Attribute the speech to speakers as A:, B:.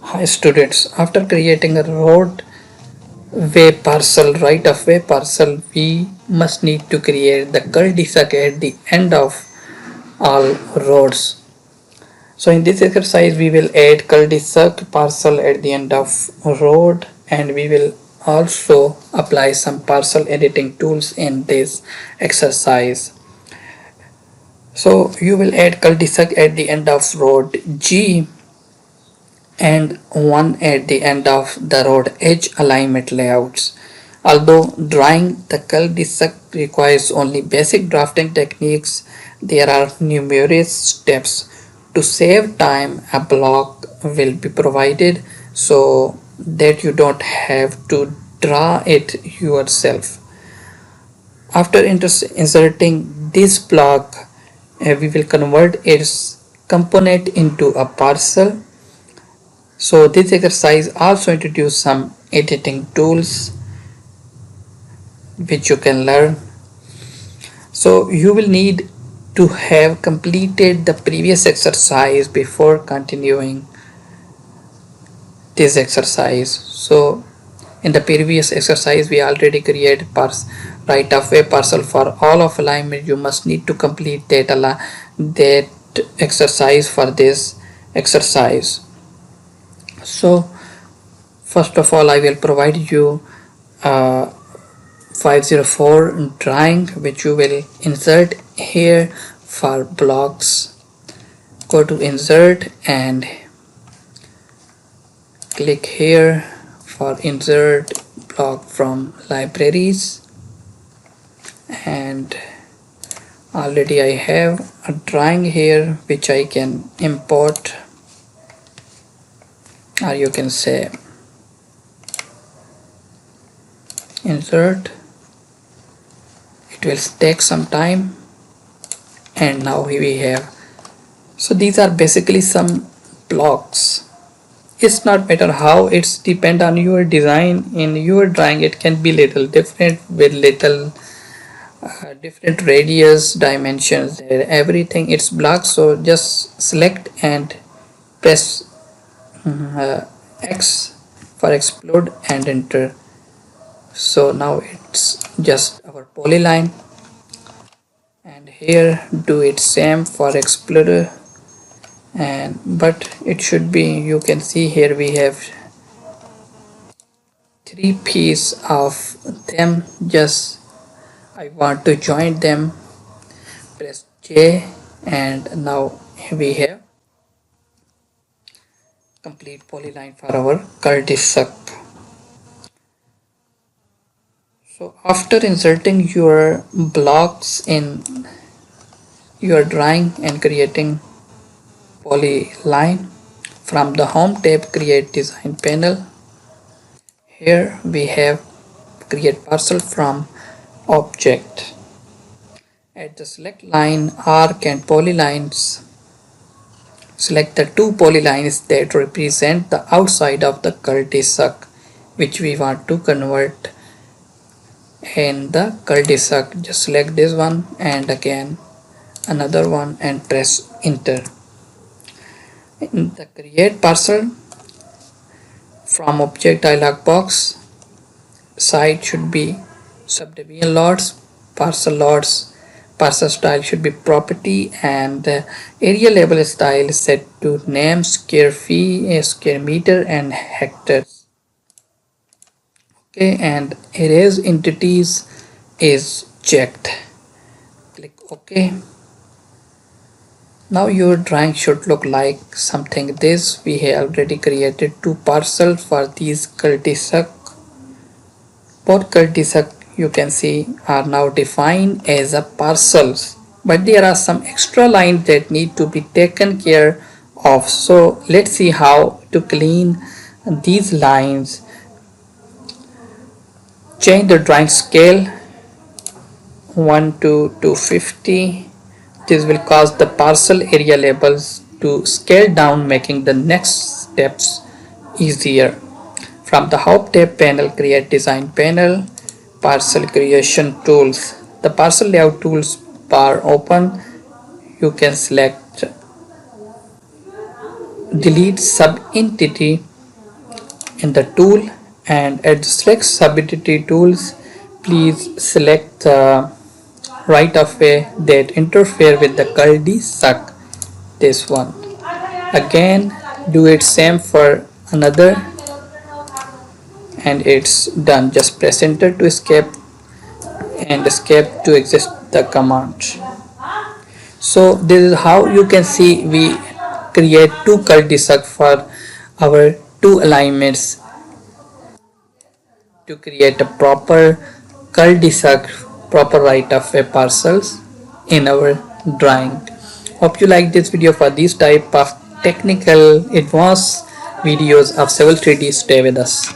A: Hi students, after creating a roadway parcel, right of way parcel, we must need to create the cul-de-sac at the end of all roads. So in this exercise we will add cul-de-sac parcel at the end of road, and we will also apply some parcel editing tools in this exercise. So you will add cul-de-sac at the end of road G and one at the end of the road edge alignment layouts. Although drawing the cul-de-sac requires only basic drafting techniques, there are numerous steps. To save time, a block will be provided so that you don't have to draw it yourself. After inserting this block, we will convert its component into a parcel. So this exercise also introduces some editing tools which you can learn. So you will need to have completed the previous exercise before continuing this exercise. So in the previous exercise we already created right of way parcel for all of alignment. You must need to complete that exercise for this exercise. So first of all I will provide you 504 drawing which you will insert here for blocks. Go to insert and click here for insert block from libraries, and already I have a drawing here which I can import, or you can say insert. It will take some time, and now we have. So these are basically some blocks. It's not matter how, it's depend on your design. In your drawing it can be little different with little different radius dimensions, everything it's blocks. So just select and press X for explode and enter. So now it's just our polyline, and here do it same for exploder, and but it should be, you can see here we have 3 pieces of them. Just I want to join them, press J, and now we have complete polyline for our cul-de-sac. So after inserting your blocks in your drawing and creating polyline, from the home tab create design panel, here we have create parcel from object. At the select line arc and polylines, select the 2 polylines that represent the outside of the cul-de-sac which we want to convert in the cul-de-sac. Just select this one and again another one and press enter. In the create parcel from object dialog box, side should be subdivision lots, parcel style should be property, and the area label style is set to name, square feet, square meter and hectares. Okay, and erase entities is checked. Click OK. Now your drawing should look like something this. We have already created 2 parcels for these cul-de-sac. Both cul-de-sac you can see are now defined as a parcels, but there are some extra lines that need to be taken care of. So let's see how to clean these lines. Change the drawing scale 1 to 250. This will cause the parcel area labels to scale down, making the next steps easier. From the home tab panel, create design panel, parcel creation tools. The parcel layout tools bar open. You can select delete sub entity in the tool, and at the select subdivision tools, please select the right of way that interfere with the cul-de-sac, this one. Again do it same for another, and it's done. Just press enter to escape and escape to exit the command. So this is how you can see we create two cul-de-sac for our two alignments to create a proper cul-de-sac, proper right of way parcels in our drawing. Hope you like this video. For this type of technical advanced videos of Civil 3D, stay with us.